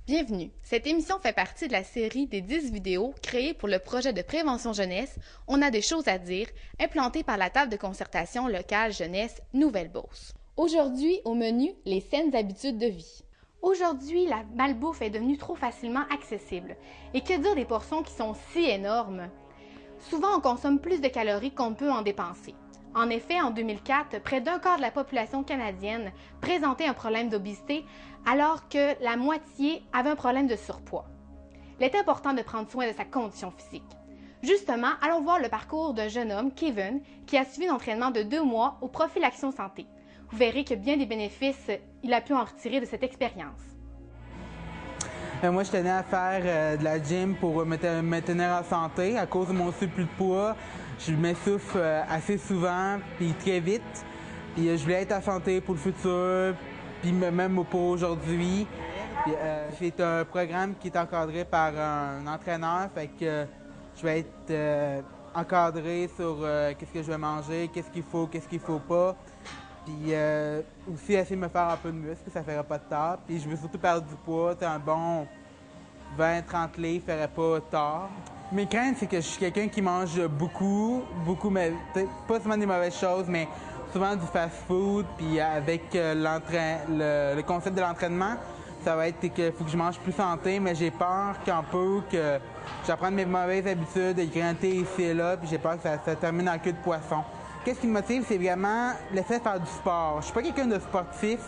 Bienvenue! Cette émission fait partie de la série des 10 vidéos créées pour le projet de prévention jeunesse On a des choses à dire, implanté par la table de concertation locale jeunesse Nouvelle-Beauce. Aujourd'hui, au menu, les saines habitudes de vie. Aujourd'hui, la malbouffe est devenue trop facilement accessible. Et que dire des portions qui sont si énormes? Souvent, on consomme plus de calories qu'on peut en dépenser. En effet, en 2004, près d'un quart de la population canadienne présentait un problème d'obésité, alors que la moitié avait un problème de surpoids. Il est important de prendre soin de sa condition physique. Justement, allons voir le parcours d'un jeune homme, Kevin, qui a suivi un entraînement de 2 mois au profil Action Santé. Vous verrez que bien des bénéfices il a pu en retirer de cette expérience. Moi, je tenais à faire de la gym pour me tenir en santé. À cause de mon surplus de poids, je m'essouffle assez souvent, puis très vite. Puis je voulais être en santé pour le futur, puis même pour aujourd'hui. C'est un programme qui est encadré par un entraîneur, fait que je vais être encadré sur qu'est-ce que je vais manger, qu'est-ce qu'il faut pas. Puis aussi essayer de me faire un peu de muscle, ça ferait pas de tort. Puis je veux surtout perdre du poids, un bon 20-30 livres ferait pas tort. Mes craintes, c'est que je suis quelqu'un qui mange beaucoup, mais pas seulement des mauvaises choses, mais souvent du fast-food. Puis avec le concept de l'entraînement, ça va être qu'il faut que je mange plus santé, mais j'ai peur qu'un peu que j'apprenne mes mauvaises habitudes, de grignoter ici et là, puis j'ai peur que ça termine en queue de poisson. Qu'est-ce qui me motive, c'est vraiment le fait de faire du sport. Je suis pas quelqu'un de sportif,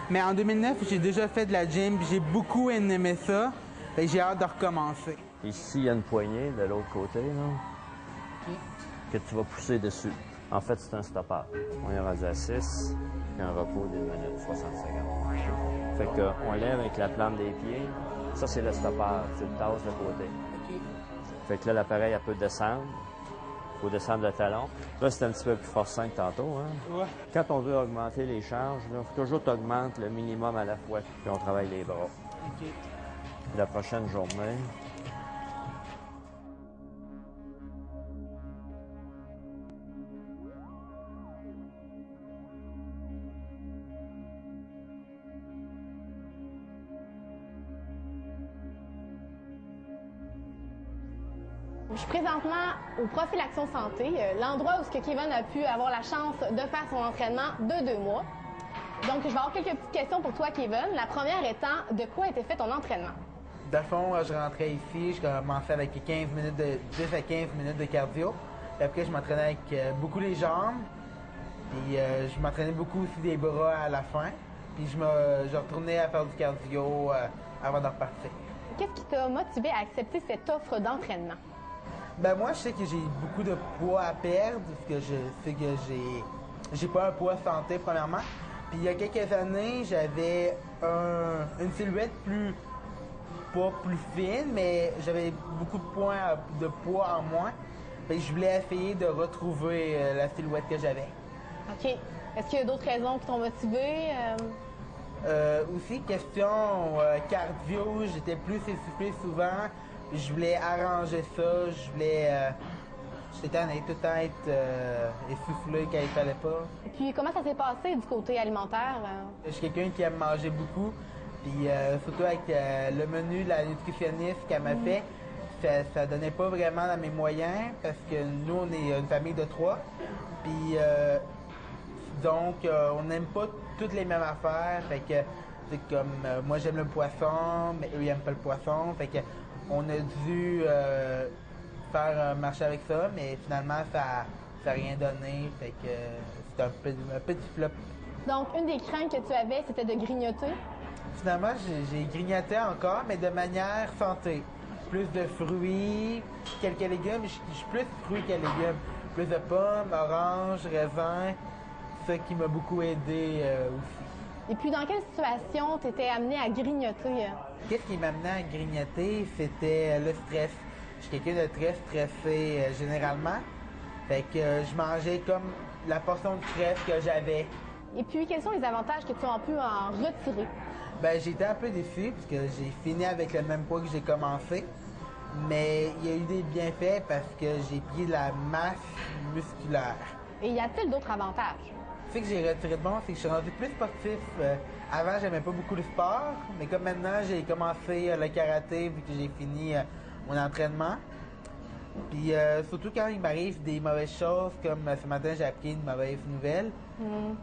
mais en 2009, j'ai déjà fait de la gym, puis j'ai beaucoup aimé ça. Et j'ai hâte de recommencer. Ici, il y a une poignée de l'autre côté, là, que tu vas pousser dessus. En fait, c'est un stoppeur. On est rendu à 6, puis un repos d'1 minute 60 secondes. Fait qu'on lève avec la plante des pieds. Ça, c'est le stoppeur. Tu le tasses de côté. Fait que là, l'appareil, elle peut descendre. Il faut descendre le talon. Là, c'est un petit peu plus forçant que tantôt. Hein? Ouais. Quand on veut augmenter les charges, il faut toujours que tu augmentes le minimum à la fois, puis on travaille les bras. Okay. La prochaine journée. Je suis présentement au profil Action Santé, l'endroit où Kevin a pu avoir la chance de faire son entraînement de 2 mois. Donc, je vais avoir quelques petites questions pour toi, Kevin. La première étant, de quoi était fait ton entraînement? Dans le fond, je rentrais ici, je commençais avec 10 à 15 minutes de cardio. Puis après, je m'entraînais avec beaucoup les jambes. Puis je m'entraînais beaucoup aussi des bras à la fin. Puis je retournais à faire du cardio avant de repartir. Qu'est-ce qui t'a motivé à accepter cette offre d'entraînement? Ben moi, je sais que j'ai beaucoup de poids à perdre, parce que je sais que j'ai pas un poids santé, premièrement. Puis il y a quelques années, j'avais une silhouette pas plus fine, mais j'avais beaucoup de poids en moins. Fait que je voulais essayer de retrouver la silhouette que j'avais. OK. Est-ce qu'il y a d'autres raisons qui t'ont motivé? Aussi, question cardio, j'étais plus essoufflé souvent. Je voulais arranger ça, j'étais tout le temps être essoufflé quand il fallait pas. Et puis, comment ça s'est passé du côté alimentaire? Je suis quelqu'un qui aime manger beaucoup, puis surtout avec le menu de la nutritionniste qu'elle m'a fait, ça donnait pas vraiment dans mes moyens, parce que nous, on est une famille de 3, puis donc on n'aime pas toutes les mêmes affaires, fait que c'est comme moi j'aime le poisson, mais eux ils aiment pas le poisson, fait que on a dû faire un marché avec ça, mais finalement, ça n'a rien donné. Fait que c'est un petit flop. Donc, une des craintes que tu avais, c'était de grignoter? Finalement, j'ai grignoté encore, mais de manière santé. Plus de fruits, quelques légumes. Je suis plus fruits que légumes. Plus de pommes, oranges, raisins. Ça qui m'a beaucoup aidé aussi. Et puis, dans quelle situation tu étais amené à grignoter? Qu'est-ce qui m'amenait à grignoter? C'était le stress. Je suis quelqu'un de très stressé généralement. Fait que je mangeais comme la portion de stress que j'avais. Et puis, quels sont les avantages que tu as pu en retirer? Ben, j'étais un peu déçu parce que j'ai fini avec le même poids que j'ai commencé. Mais il y a eu des bienfaits parce que j'ai pris de la masse musculaire. Et y a-t-il d'autres avantages? fait que j'ai retiré de bon, c'est que je suis rendu plus sportif. Avant, j'aimais pas beaucoup le sport, mais comme maintenant, j'ai commencé le karaté vu que j'ai fini mon entraînement. Puis surtout quand il m'arrive des mauvaises choses, comme ce matin, j'ai appris une mauvaise nouvelle.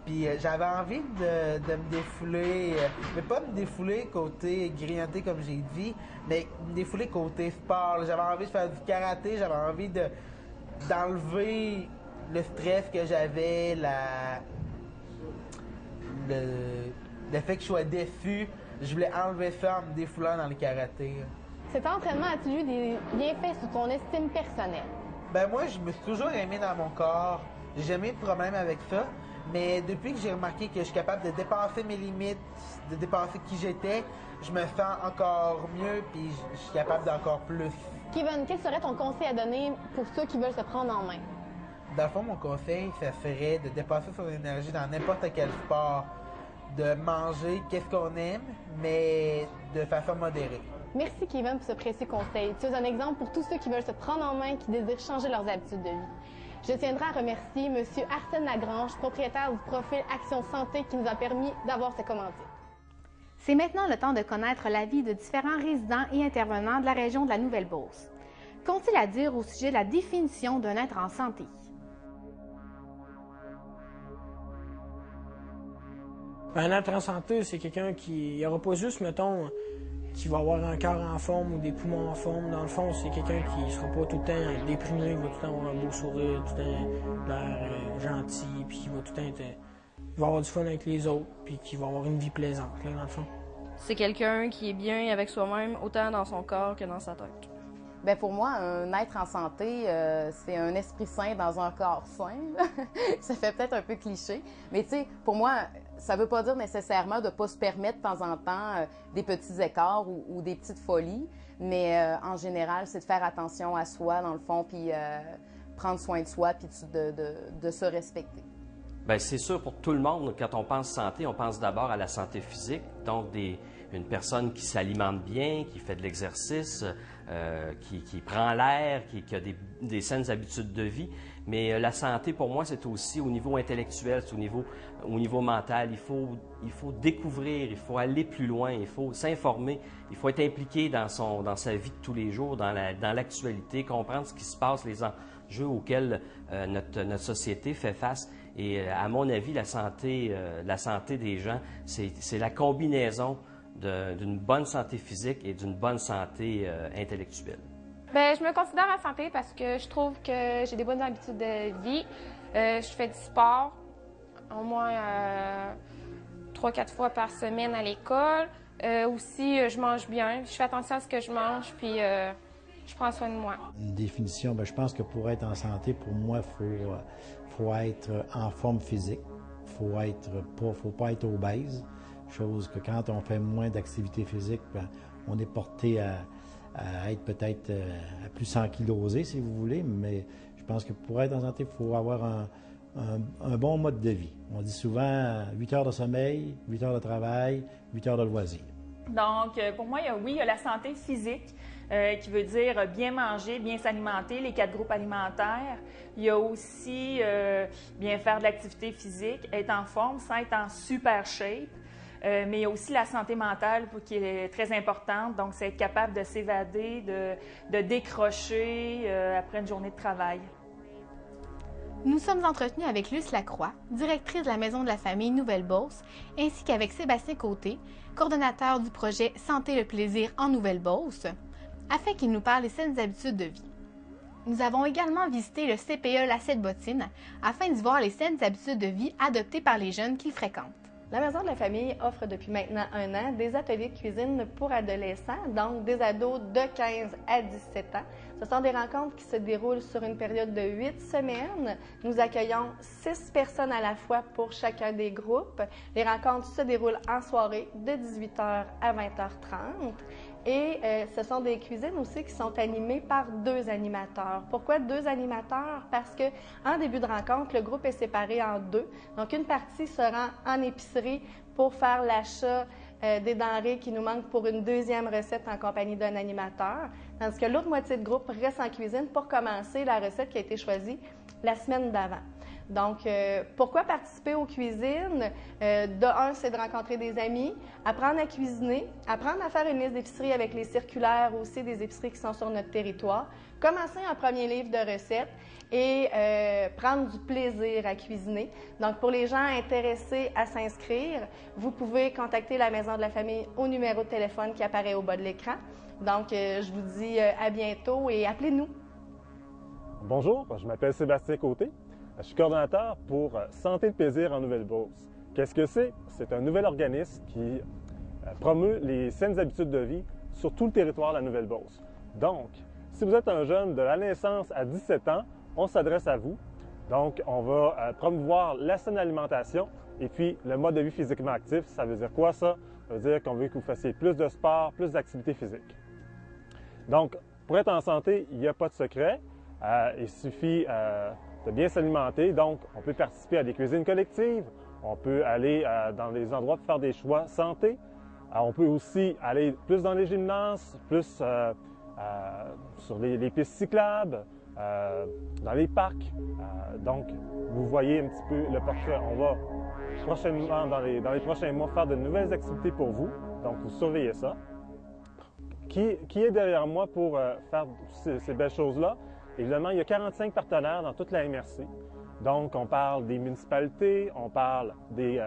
Puis j'avais envie de me défouler, mais pas me défouler côté grignoter comme j'ai dit, mais me défouler côté sport. J'avais envie de faire du karaté, j'avais envie d'enlever le stress que j'avais, le fait que je sois déçu. Je voulais enlever ça en me défoulant dans le karaté. Cet entraînement a-t-il eu des bienfaits sur ton estime personnelle? Ben moi, je me suis toujours aimé dans mon corps. J'ai jamais eu de problème avec ça. Mais depuis que j'ai remarqué que je suis capable de dépasser mes limites, de dépasser qui j'étais, je me sens encore mieux puis je suis capable d'encore plus. Kevin, quel serait ton conseil à donner pour ceux qui veulent se prendre en main? Dans le fond, mon conseil, ça serait de dépasser son énergie dans n'importe quel sport. De manger qu'est-ce qu'on aime, mais de façon modérée. Merci Kevin pour ce précieux conseil. Tu es un exemple pour tous ceux qui veulent se prendre en main, qui désirent changer leurs habitudes de vie. Je tiendrai à remercier M. Arsène Lagrange, propriétaire du profil Action Santé, qui nous a permis d'avoir ce commentaire. C'est maintenant le temps de connaître l'avis de différents résidents et intervenants de la région de la Nouvelle-Beauce. Qu'ont-ils à dire au sujet de la définition d'un être en santé? Un être en santé, c'est quelqu'un qui n'aura pas juste, mettons, qui va avoir un cœur en forme ou des poumons en forme. Dans le fond, c'est quelqu'un qui ne sera pas tout le temps déprimé, qui va tout le temps avoir un beau sourire, tout le temps l'air gentil, puis qui va tout le temps il va avoir du fun avec les autres, puis qui va avoir une vie plaisante, là, dans le fond. C'est quelqu'un qui est bien avec soi-même, autant dans son corps que dans sa tête. Bien, pour moi, un être en santé, c'est un esprit sain dans un corps sain. Ça fait peut-être un peu cliché, mais tu sais, pour moi, ça ne veut pas dire nécessairement de ne pas se permettre de temps en temps des petits écarts ou des petites folies, mais en général, c'est de faire attention à soi, dans le fond, puis prendre soin de soi, puis de se respecter. Bien, c'est sûr, pour tout le monde, quand on pense santé, on pense d'abord à la santé physique, donc une personne qui s'alimente bien, qui fait de l'exercice, qui prend l'air, qui a des saines habitudes de vie. Mais la santé, pour moi, c'est aussi au niveau intellectuel, c'est au niveau mental. Il faut découvrir, il faut aller plus loin, il faut s'informer, il faut être impliqué dans sa vie de tous les jours, dans l'actualité, comprendre ce qui se passe, les enjeux auxquels notre société fait face. Et à mon avis, la santé des gens, c'est la combinaison d'une bonne santé physique et d'une bonne santé intellectuelle. Bien, je me considère en santé parce que je trouve que j'ai des bonnes habitudes de vie. Je fais du sport au moins 3-4 fois par semaine à l'école. Aussi, je mange bien. Je fais attention à ce que je mange, puis je prends soin de moi. Une définition, bien, je pense que pour être en santé, pour moi, faut être en forme physique. Faut pas être obèse. Chose que quand on fait moins d'activité physique, bien, on est porté à être peut-être à plus s'ankylosé, si vous voulez, mais je pense que pour être en santé, il faut avoir un bon mode de vie. On dit souvent 8 heures de sommeil, 8 heures de travail, 8 heures de loisirs. Donc, pour moi, il y a la santé physique, qui veut dire bien manger, bien s'alimenter, les 4 groupes alimentaires. Il y a aussi bien faire de l'activité physique, être en forme sans être en super shape. Mais il y a aussi la santé mentale qui est très importante. Donc, c'est être capable de s'évader, de décrocher après une journée de travail. Nous sommes entretenus avec Luce Lacroix, directrice de la Maison de la Famille Nouvelle-Beauce, ainsi qu'avec Sébastien Côté, coordonnateur du projet Santé le plaisir en Nouvelle-Beauce, afin qu'il nous parle des saines habitudes de vie. Nous avons également visité le CPE Lacette-Bottine afin d'y voir les saines habitudes de vie adoptées par les jeunes qu'ils fréquentent. La Maison de la Famille offre depuis maintenant 1 an des ateliers de cuisine pour adolescents, donc des ados de 15 à 17 ans. Ce sont des rencontres qui se déroulent sur une période de 8 semaines. Nous accueillons 6 personnes à la fois pour chacun des groupes. Les rencontres se déroulent en soirée de 18h à 20h30. Et ce sont des cuisines aussi qui sont animées par 2 animateurs. Pourquoi 2 animateurs? Parce qu'en début de rencontre, le groupe est séparé en 2. Donc, une partie se rend en épicerie pour faire l'achat des denrées qui nous manquent pour une 2e recette en compagnie d'un animateur, tandis que l'autre moitié de groupe reste en cuisine pour commencer la recette qui a été choisie la semaine d'avant. Donc, pourquoi participer aux cuisines? De un, c'est de rencontrer des amis, apprendre à cuisiner, apprendre à faire une liste d'épicerie avec les circulaires aussi des épiceries qui sont sur notre territoire, commencer un premier livre de recettes et prendre du plaisir à cuisiner. Donc, pour les gens intéressés à s'inscrire, vous pouvez contacter la Maison de la Famille au numéro de téléphone qui apparaît au bas de l'écran. Donc, je vous dis à bientôt et appelez-nous. Bonjour, je m'appelle Sébastien Côté. Je suis coordonnateur pour Santé de plaisir en Nouvelle-Beauce. Qu'est-ce que c'est? C'est un nouvel organisme qui promeut les saines habitudes de vie sur tout le territoire de la Nouvelle-Beauce. Donc, si vous êtes un jeune de la naissance à 17 ans, on s'adresse à vous. Donc, on va promouvoir la saine alimentation et puis le mode de vie physiquement actif. Ça veut dire quoi ça? Ça veut dire qu'on veut que vous fassiez plus de sport, plus d'activité physique. Donc, pour être en santé, il n'y a pas de secret. Il suffit de bien s'alimenter. Donc, on peut participer à des cuisines collectives. On peut aller dans des endroits pour faire des choix santé. On peut aussi aller plus dans les gymnases, plus sur les pistes cyclables, dans les parcs. Donc, vous voyez un petit peu le portrait. On va prochainement, dans les prochains mois, faire de nouvelles activités pour vous. Donc, vous surveillez ça. Qui est derrière moi pour faire ces belles choses-là? Évidemment, il y a 45 partenaires dans toute la MRC. Donc, on parle des municipalités, on parle des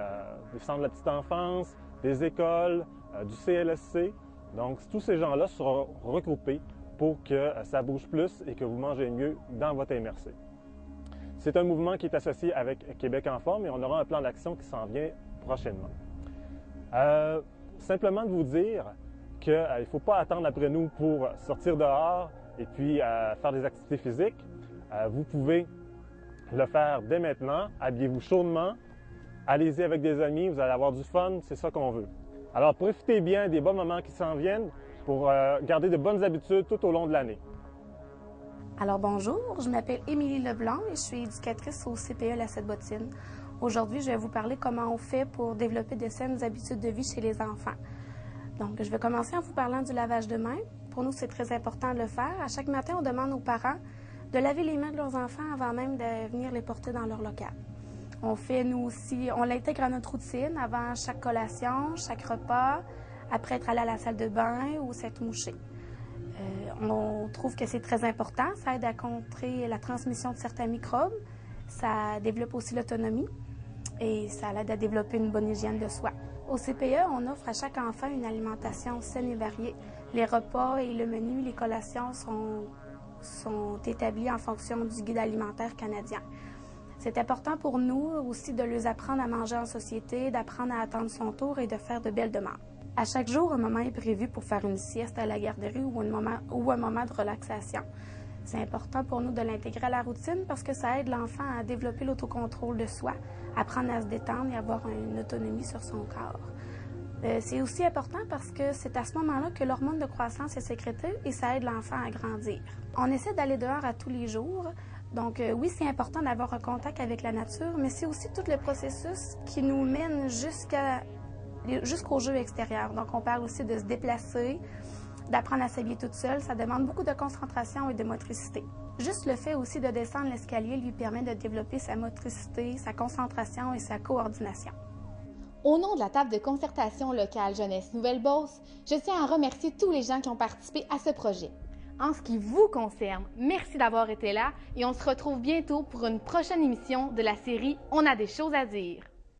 centres de la petite enfance, des écoles, du CLSC. Donc, tous ces gens-là seront regroupés pour que ça bouge plus et que vous mangez mieux dans votre MRC. C'est un mouvement qui est associé avec Québec en forme et on aura un plan d'action qui s'en vient prochainement. Simplement de vous dire qu'il ne faut pas attendre après nous pour sortir dehors et puis faire des activités physiques. Vous pouvez le faire dès maintenant. Habillez-vous chaudement. Allez-y avec des amis. Vous allez avoir du fun. C'est ça qu'on veut. Alors, profitez bien des bons moments qui s'en viennent pour garder de bonnes habitudes tout au long de l'année. Alors, bonjour. Je m'appelle Émilie Leblanc et je suis éducatrice au CPE La Sept-Bottines. Aujourd'hui, je vais vous parler comment on fait pour développer de saines habitudes de vie chez les enfants. Donc, je vais commencer en vous parlant du lavage de mains. Pour nous, c'est très important de le faire. À chaque matin, on demande aux parents de laver les mains de leurs enfants avant même de venir les porter dans leur local. On fait, nous aussi, on l'intègre à notre routine avant chaque collation, chaque repas, après être allé à la salle de bain ou s'être mouché. On trouve que c'est très important. Ça aide à contrer la transmission de certains microbes. Ça développe aussi l'autonomie et ça aide à développer une bonne hygiène de soi. Au CPE, on offre à chaque enfant une alimentation saine et variée. Les repas et le menu, les collations sont établis en fonction du guide alimentaire canadien. C'est important pour nous aussi de les apprendre à manger en société, d'apprendre à attendre son tour et de faire de belles demandes. À chaque jour, un moment est prévu pour faire une sieste à la garderie ou un moment de relaxation. C'est important pour nous de l'intégrer à la routine parce que ça aide l'enfant à développer l'autocontrôle de soi, apprendre à se détendre et avoir une autonomie sur son corps. C'est aussi important parce que c'est à ce moment-là que l'hormone de croissance est sécrétée et ça aide l'enfant à grandir. On essaie d'aller dehors à tous les jours. Donc oui, c'est important d'avoir un contact avec la nature, mais c'est aussi tout le processus qui nous mène jusqu'au jeu extérieur. Donc on parle aussi de se déplacer, d'apprendre à s'habiller toute seule. Ça demande beaucoup de concentration et de motricité. Juste le fait aussi de descendre l'escalier lui permet de développer sa motricité, sa concentration et sa coordination. Au nom de la table de concertation locale Jeunesse Nouvelle-Beauce, je tiens à remercier tous les gens qui ont participé à ce projet. En ce qui vous concerne, merci d'avoir été là et on se retrouve bientôt pour une prochaine émission de la série On a des choses à dire.